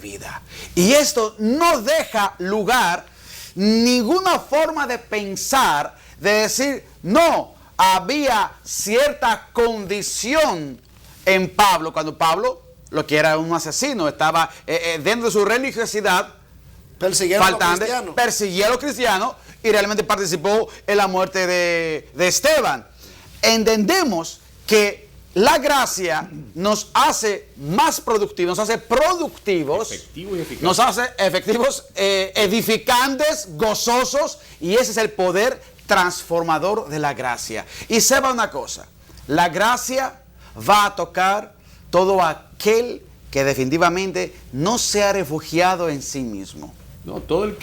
vida. Y esto no deja lugar ninguna forma de pensar, de decir, no, había cierta condición en Pablo, cuando Pablo, lo que era un asesino, estaba dentro de su religiosidad, persiguiendo a los cristianos y realmente participó en la muerte de Esteban. Entendemos que la gracia nos hace más productivos, nos hace productivos, nos hace efectivos, edificantes, gozosos, y ese es el poder transformador de la gracia. Y sepa una cosa, la gracia va a tocar todo aquel que definitivamente no se ha refugiado en sí mismo. No, todo el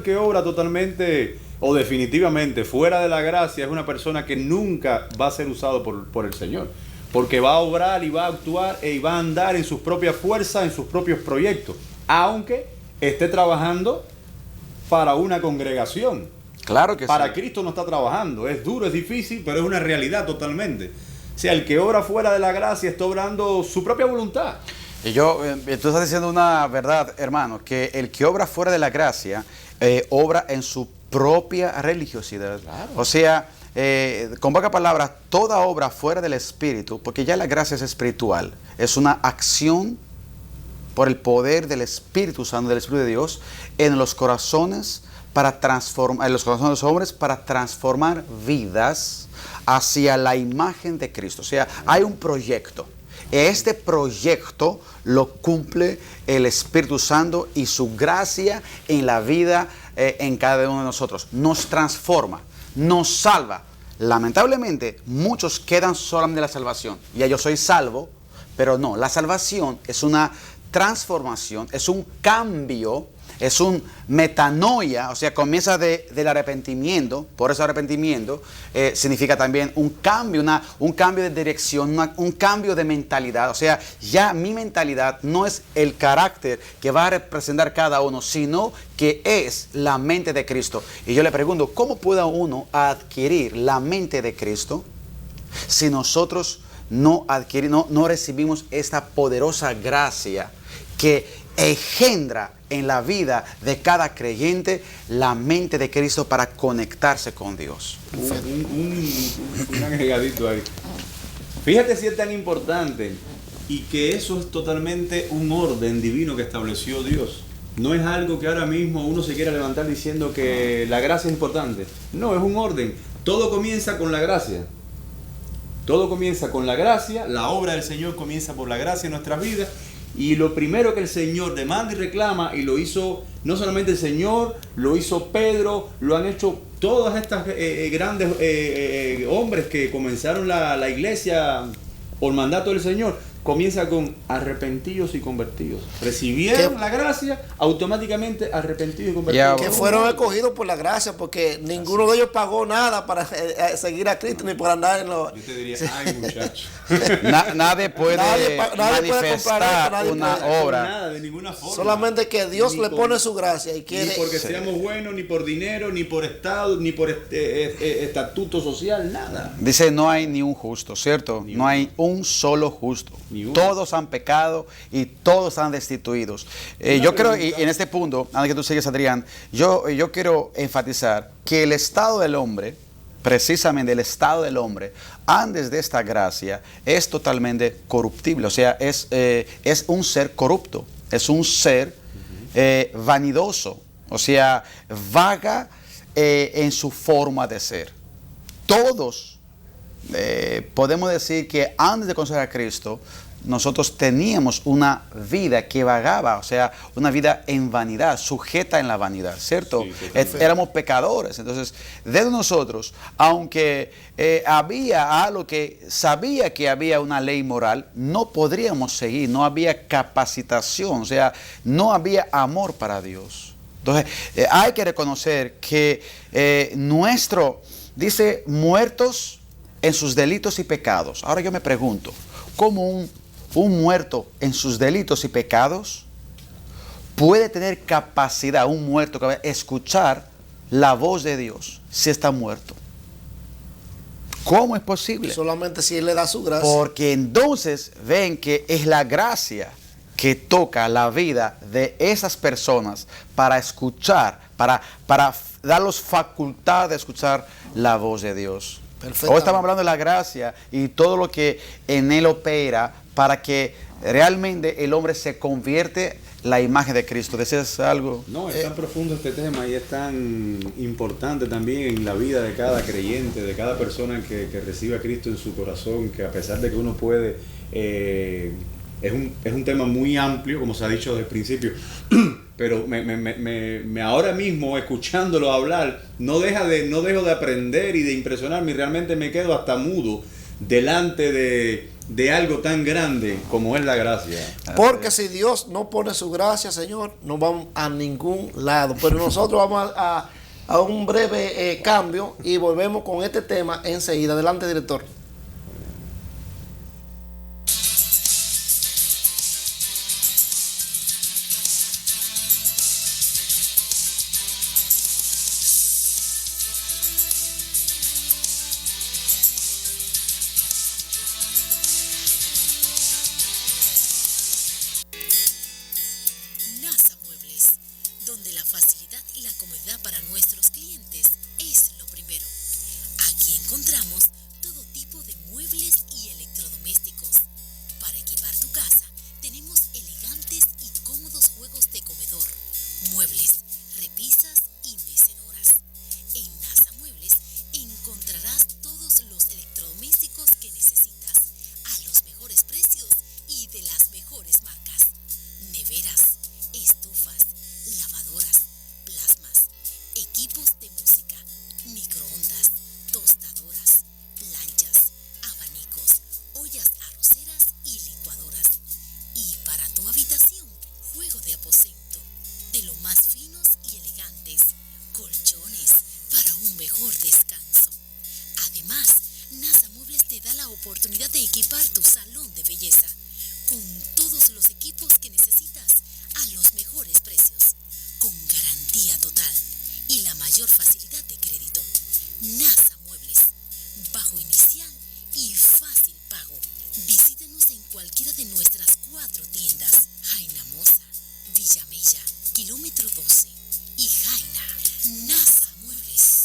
que obra totalmente o definitivamente fuera de la gracia es una persona que nunca va a ser usado por el Señor. Porque va a obrar y va a actuar y va a andar en sus propias fuerzas, en sus propios proyectos, aunque esté trabajando para una congregación. Claro que para sí. Cristo no está trabajando. Es duro, es difícil, pero es una realidad totalmente. O sea, el que obra fuera de la gracia está obrando su propia voluntad. Y tú estás diciendo una verdad, hermano, que el que obra fuera de la gracia, obra en su propia religiosidad. Claro. O sea, con pocas palabras, toda obra fuera del Espíritu, porque ya la gracia es espiritual, es una acción por el poder del Espíritu Santo, del Espíritu de Dios, en los corazones para transformar, en los corazones de los hombres, para transformar vidas hacia la imagen de Cristo. O sea, hay un proyecto. Este proyecto lo cumple el Espíritu Santo y su gracia en la vida en cada uno de nosotros. Nos transforma, nos salva. Lamentablemente, muchos quedan solamente de la salvación. Ya yo soy salvo, pero no. La salvación es una transformación, es un cambio, es un metanoia, o sea, comienza del arrepentimiento. Por eso arrepentimiento significa también un cambio de dirección, un cambio de mentalidad. O sea, ya mi mentalidad no es el carácter que va a representar cada uno, sino que es la mente de Cristo. Y yo le pregunto, ¿cómo puede uno adquirir la mente de Cristo si nosotros no recibimos esta poderosa gracia que engendra en la vida de cada creyente la mente de Cristo para conectarse con Dios? Un agregadito ahí. Fíjate si es tan importante y que eso es totalmente un orden divino que estableció Dios. No es algo que ahora mismo uno se quiera levantar diciendo que la gracia es importante. No, es un orden. Todo comienza con la gracia. Todo comienza con la gracia. La obra del Señor comienza por la gracia en nuestras vidas. Y lo primero que el Señor demanda y reclama, y lo hizo no solamente el Señor, lo hizo Pedro, lo han hecho todas estas grandes hombres que comenzaron la iglesia por mandato del Señor, comienza con arrepentidos y convertidos. Recibieron la gracia, automáticamente arrepentidos y convertidos. Que fueron escogidos por la gracia, porque ninguno de ellos pagó nada para seguir a Cristo, ni por andar en los... Yo te diría, ay muchacho. Nadie puede manifestar una obra. Nada, de ninguna forma. Solamente que Dios le pone su gracia y quiere... Ni porque seamos buenos, ni por dinero, ni por estado, ni por estatuto social, nada. Dice, no hay ni un justo, ¿cierto? No hay un solo justo. Todos han pecado y todos están destituidos. Yo creo, y en este punto, antes que tú sigas, Adrián, yo quiero enfatizar que el estado del hombre, precisamente el estado del hombre, antes de esta gracia, es totalmente corruptible. O sea, es un ser corrupto, es un ser vanidoso, o sea, vaga en su forma de ser. Todos podemos decir que antes de conocer a Cristo, nosotros teníamos una vida que vagaba, o sea, una vida en vanidad, sujeta en la vanidad, ¿cierto? Sí, éramos pecadores. Entonces, de nosotros, aunque había algo que sabía que había una ley moral, no podríamos seguir, no había capacitación, o sea, no había amor para Dios. Entonces, hay que reconocer que dice, muertos en sus delitos y pecados. Ahora yo me pregunto, ¿cómo un muerto en sus delitos y pecados puede tener capacidad, un muerto, que escuchar la voz de Dios si está muerto? ¿Cómo es posible? Solamente si Él le da su gracia. Porque entonces ven que es la gracia que toca la vida de esas personas para escuchar, para darles facultad de escuchar la voz de Dios. Hoy estamos hablando de la gracia y todo lo que en él opera para que realmente el hombre se convierte la imagen de Cristo. ¿Deseas algo? No, es tan profundo este tema y es tan importante también en la vida de cada creyente, de cada persona que recibe a Cristo en su corazón, que a pesar de que uno puede, es un tema muy amplio, como se ha dicho desde el principio, pero ahora mismo escuchándolo hablar, no dejo de aprender y de impresionarme, y realmente me quedo hasta mudo delante de algo tan grande como es la gracia. Porque si Dios no pone su gracia, Señor, no vamos a ningún lado. Pero nosotros vamos a un breve cambio y volvemos con este tema enseguida. Adelante, director. Oportunidad de equipar tu salón de belleza con todos los equipos que necesitas a los mejores precios, con garantía total y la mayor facilidad de crédito. NASA Muebles, bajo inicial y fácil pago. Visítenos en cualquiera de nuestras 4 tiendas: Jaina Moza, Villamella, Kilómetro 12 y Jaina. NASA Muebles.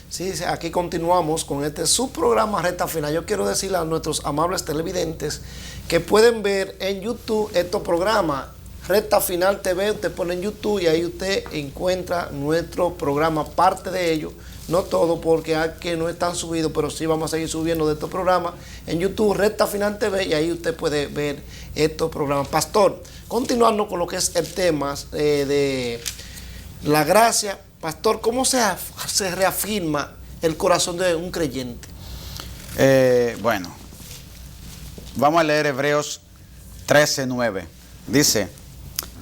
Sí, aquí continuamos con este subprograma Recta Final. Yo quiero decirle a nuestros amables televidentes que pueden ver en YouTube estos programas. Recta Final TV, usted pone en YouTube y ahí usted encuentra nuestro programa, parte de ellos, no todo porque aquí no están subidos, pero sí vamos a seguir subiendo de estos programas en YouTube, Recta Final TV, y ahí usted puede ver estos programas. Pastor, continuando con lo que es el tema de la gracia. Pastor, ¿cómo se reafirma el corazón de un creyente? Bueno, vamos a leer Hebreos 13:9. Dice: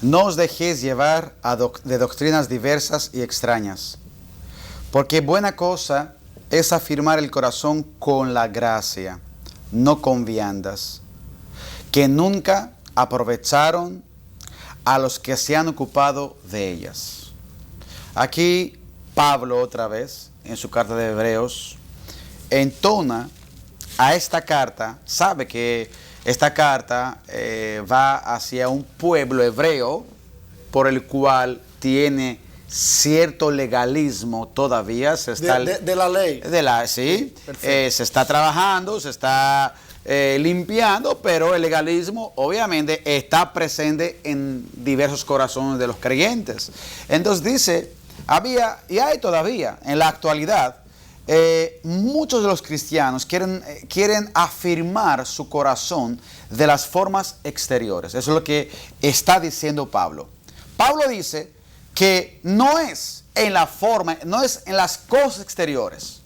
no os dejéis llevar de doctrinas diversas y extrañas, porque buena cosa es afirmar el corazón con la gracia, no con viandas, que nunca aprovecharon a los que se han ocupado de ellas. Aquí Pablo otra vez, en su carta de Hebreos, entona a esta carta, sabe que esta carta va hacia un pueblo hebreo por el cual tiene cierto legalismo todavía. De la ley. Sí, se está trabajando, se está limpiando, pero el legalismo obviamente está presente en diversos corazones de los creyentes. Entonces dice, había y hay todavía en la actualidad muchos de los cristianos quieren afirmar su corazón de las formas exteriores. Eso es lo que está diciendo Pablo. Pablo dice que no es en la forma, no es en las cosas exteriores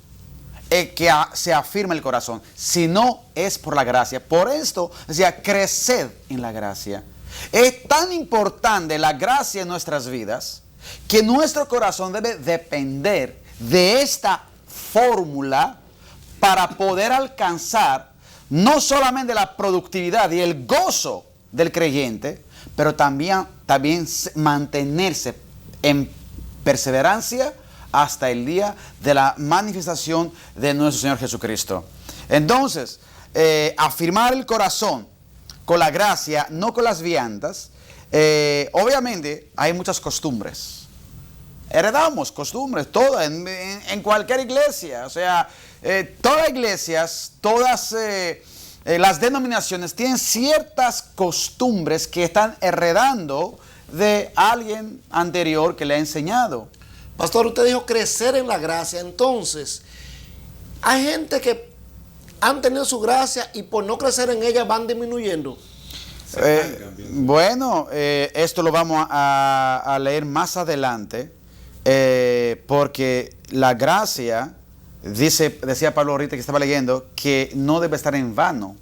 que se afirma el corazón, sino es por la gracia. Por esto decía, creced en la gracia. Es tan importante la gracia en nuestras vidas que nuestro corazón debe depender de esta fórmula para poder alcanzar no solamente la productividad y el gozo del creyente, pero también mantenerse en perseverancia hasta el día de la manifestación de nuestro Señor Jesucristo. Entonces, afirmar el corazón con la gracia, no con las viandas. Obviamente hay muchas costumbres. Heredamos costumbres, todas, en cualquier iglesia. O sea, todas iglesias, todas las denominaciones tienen ciertas costumbres que están heredando de alguien anterior que le ha enseñado. Pastor, usted dijo crecer en la gracia. Entonces, hay gente que han tenido su gracia y por no crecer en ella van disminuyendo. Bueno, esto lo vamos a leer más adelante, porque la gracia, decía Pablo ahorita que estaba leyendo, que no debe estar en vano.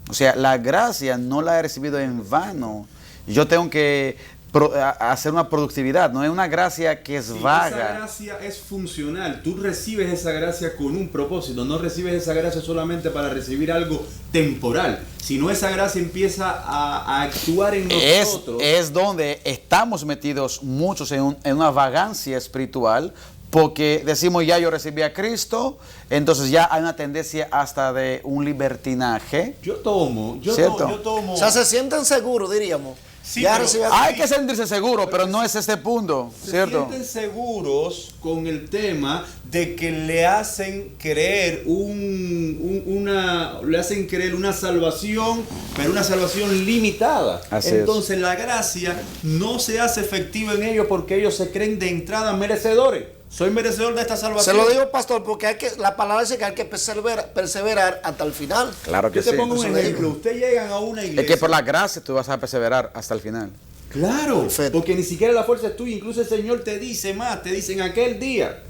O sea, la gracia no la he recibido en vano. Yo tengo que hacer una productividad, no es una gracia que es vaga. Esa gracia es funcional. Tú recibes esa gracia con un propósito, no recibes esa gracia solamente para recibir algo temporal, sino esa gracia empieza a actuar en nosotros. Es donde estamos metidos muchos en una vagancia espiritual, porque decimos ya yo recibí a Cristo, entonces ya hay una tendencia hasta de un libertinaje. Yo tomo. O sea, se sienten seguros, diríamos. Sí, hay que sentirse seguro, pero no es este punto, ¿cierto? Se sienten seguros con el tema de que le hacen creer una salvación, pero una salvación limitada. Entonces la gracia no se hace efectiva en ellos porque ellos se creen de entrada merecedores. Soy merecedor de esta salvación. Se lo digo, pastor, porque la palabra dice que hay que perseverar hasta el final. Claro que sí. Yo te pongo un ejemplo. Ustedes llegan a una iglesia. Es que por la gracia tú vas a perseverar hasta el final. Claro, perfecto. Porque ni siquiera la fuerza es tuya. Incluso el Señor te dice más. Te dice en aquel día,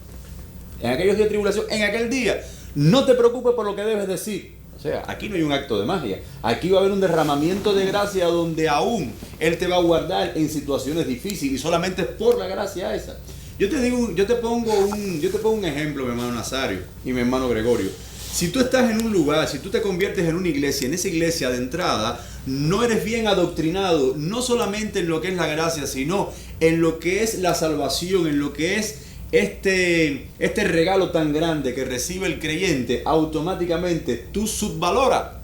en aquellos días de tribulación, en aquel día, no te preocupes por lo que debes decir. O sea, aquí no hay un acto de magia. Aquí va a haber un derramamiento de gracia donde aún Él te va a guardar en situaciones difíciles y solamente por la gracia esa. Yo te pongo un ejemplo, mi hermano Nazario y mi hermano Gregorio. Si tú estás en un lugar, si tú te conviertes en una iglesia, en esa iglesia de entrada, no eres bien adoctrinado, no solamente en lo que es la gracia, sino en lo que es la salvación, en lo que es este regalo tan grande que recibe el creyente, automáticamente tú subvaloras.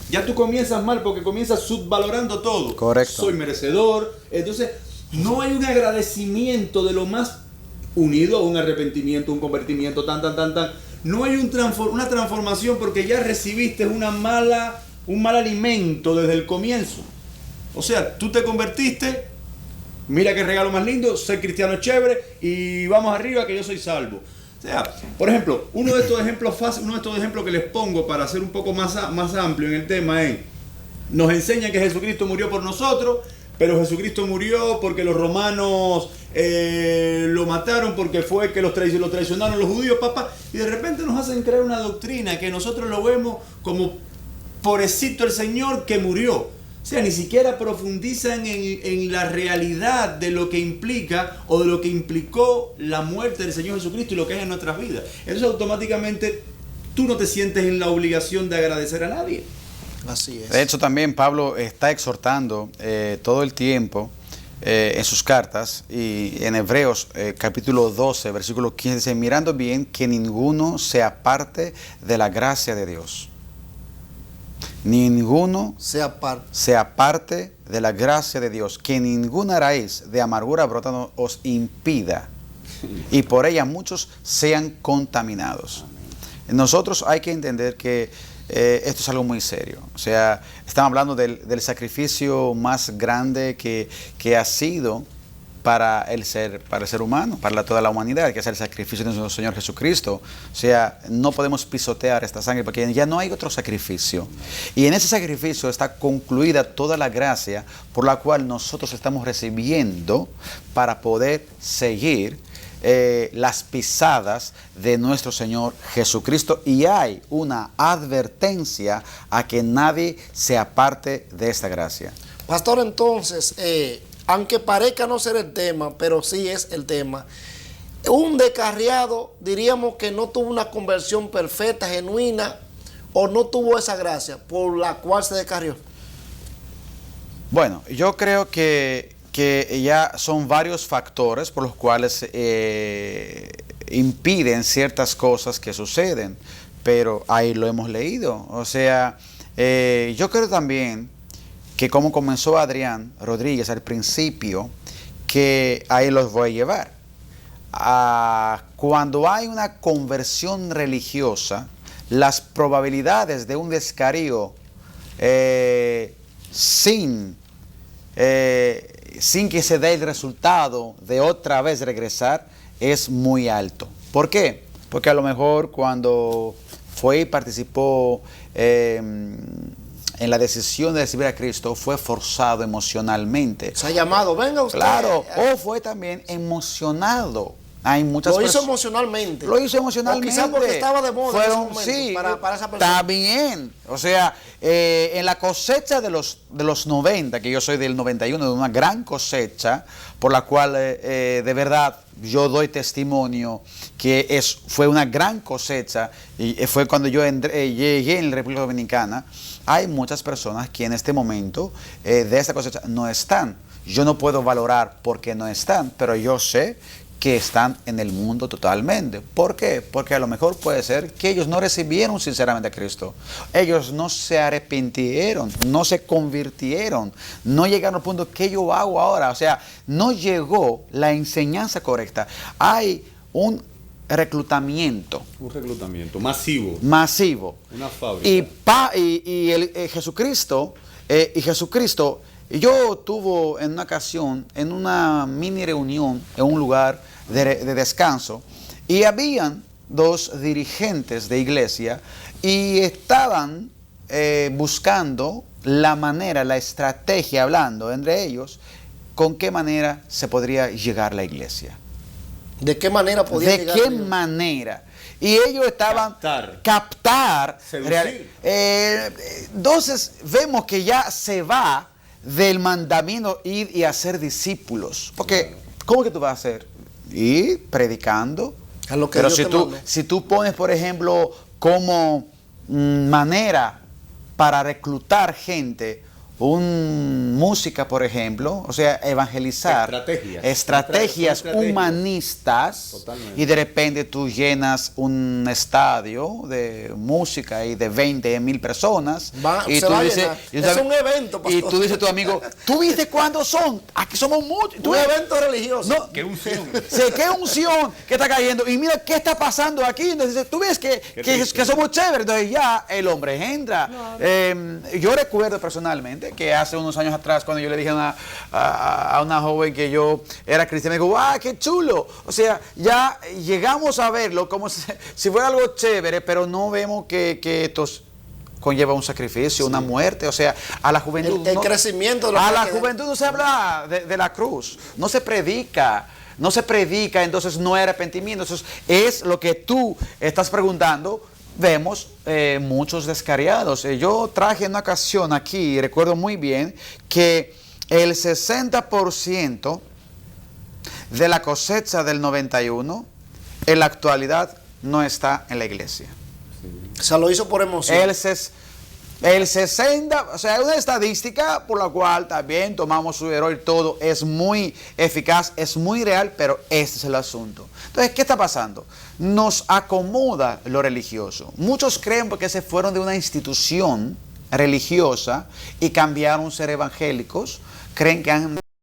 Ya tú comienzas mal porque comienzas subvalorando todo. Correcto. Soy merecedor. Entonces, no hay un agradecimiento de lo más unido a un arrepentimiento, un convertimiento, no hay una transformación porque ya recibiste un mal alimento desde el comienzo. O sea, tú te convertiste, mira qué regalo más lindo, soy cristiano chévere y vamos arriba que yo soy salvo. O sea, por ejemplo, uno de estos ejemplos que les pongo para hacer un poco más amplio en el tema es, nos enseña que Jesucristo murió por nosotros, pero Jesucristo murió porque los romanos lo mataron, porque fue que lo traicionaron los judíos, papá. Y de repente nos hacen creer una doctrina que nosotros lo vemos como pobrecito el Señor que murió. O sea, ni siquiera profundizan en la realidad de lo que implica o de lo que implicó la muerte del Señor Jesucristo y lo que es en nuestras vidas. Entonces automáticamente tú no te sientes en la obligación de agradecer a nadie. Así es. De hecho, también Pablo está exhortando todo el tiempo en sus cartas, y en Hebreos capítulo 12, versículo 15, dice, mirando bien que ninguno se aparte de la gracia de Dios. Ninguno se aparte de la gracia de Dios, que ninguna raíz de amargura brotando os impida, y por ella muchos sean contaminados. Nosotros hay que entender que esto es algo muy serio. O sea, estamos hablando del sacrificio más grande que ha sido para el ser humano, para toda la humanidad, que es el sacrificio de nuestro Señor Jesucristo. O sea, no podemos pisotear esta sangre porque ya no hay otro sacrificio. Y en ese sacrificio está concluida toda la gracia por la cual nosotros estamos recibiendo para poder seguir las pisadas de nuestro Señor Jesucristo, y hay una advertencia a que nadie se aparte de esta gracia. Pastor, entonces, aunque parezca no ser el tema, pero sí es el tema, un descarriado diríamos que no tuvo una conversión perfecta, genuina, o no tuvo esa gracia por la cual se descarrió. Bueno, yo creo que ya son varios factores por los cuales impiden ciertas cosas que suceden, pero ahí lo hemos leído. O sea, yo creo también que como comenzó Adrián Rodríguez al principio, que ahí los voy a llevar. Cuando hay una conversión religiosa, las probabilidades de un descarío sin que se dé el resultado de otra vez regresar es muy alto. ¿Por qué? Porque a lo mejor cuando fue y participó en la decisión de recibir a Cristo fue forzado emocionalmente. Se ha llamado, venga usted. Claro, o fue también emocionado. Hay muchas lo hizo emocionalmente. Lo hizo emocionalmente. O quizás porque estaba de moda en ese momento, sí, para esa persona. Está bien. O sea, en la cosecha de los 90, que yo soy del 91, de una gran cosecha, por la cual de verdad yo doy testimonio que fue una gran cosecha, y fue cuando yo llegué en la República Dominicana. Hay muchas personas que en este momento de esta cosecha no están. Yo no puedo valorar por qué no están, pero yo sé que están en el mundo totalmente. ¿Por qué? Porque a lo mejor puede ser que ellos no recibieron sinceramente a Cristo. Ellos no se arrepintieron, no se convirtieron, no llegaron al punto que yo hago ahora. O sea, no llegó la enseñanza correcta. Hay un reclutamiento. Un reclutamiento masivo. Masivo. Una fábrica. Y Jesucristo, yo tuve en una ocasión, en una mini reunión, en un lugar de descanso, y habían dos dirigentes de iglesia y estaban buscando la manera, la estrategia, hablando entre ellos, con qué manera se podría llegar a la iglesia. ¿De qué manera podía llegar? ¿De qué manera? Y ellos estaban captar seducir. Entonces vemos que ya se va del mandamiento ir y hacer discípulos. Porque, ¿cómo que tú vas a hacer? Ir predicando. A lo que pero Dios si tú pones, por ejemplo, como manera para reclutar gente, música, por ejemplo, o sea, evangelizar, estrategias humanistas. Totalmente. Y de repente tú llenas un estadio de música y de 20,000 personas. Y tú dices, es un evento, pastor. Y tú dices a tu amigo, ¿tú viste cuántos son? Aquí somos muchos. Un evento religioso. No, ¿qué unción? ¿Qué unción que está cayendo? Y mira qué está pasando aquí. Entonces tú ves que somos chéveres. Entonces ya el hombre entra. Yo recuerdo personalmente que hace unos años atrás, cuando yo le dije a una joven que yo era cristiana, me dijo, ¡ah, qué chulo! O sea, ya llegamos a verlo como si fuera algo chévere, pero no vemos que esto conlleva un sacrificio, una muerte. O sea, a la juventud... El crecimiento de la juventud no se habla de la cruz, no se predica. No se predica, entonces no hay arrepentimiento. Entonces es lo que tú estás preguntando. Vemos muchos descarriados. Yo traje en una ocasión aquí, recuerdo muy bien, que el 60% de la cosecha del 91 en la actualidad no está en la iglesia. O sea, lo hizo por emoción. El 60, o sea, es una estadística por la cual también tomamos su error y todo, es muy eficaz, es muy real, pero este es el asunto. Entonces, ¿qué está pasando? Nos acomoda lo religioso. Muchos creen porque se fueron de una institución religiosa y cambiaron a ser evangélicos, creen que han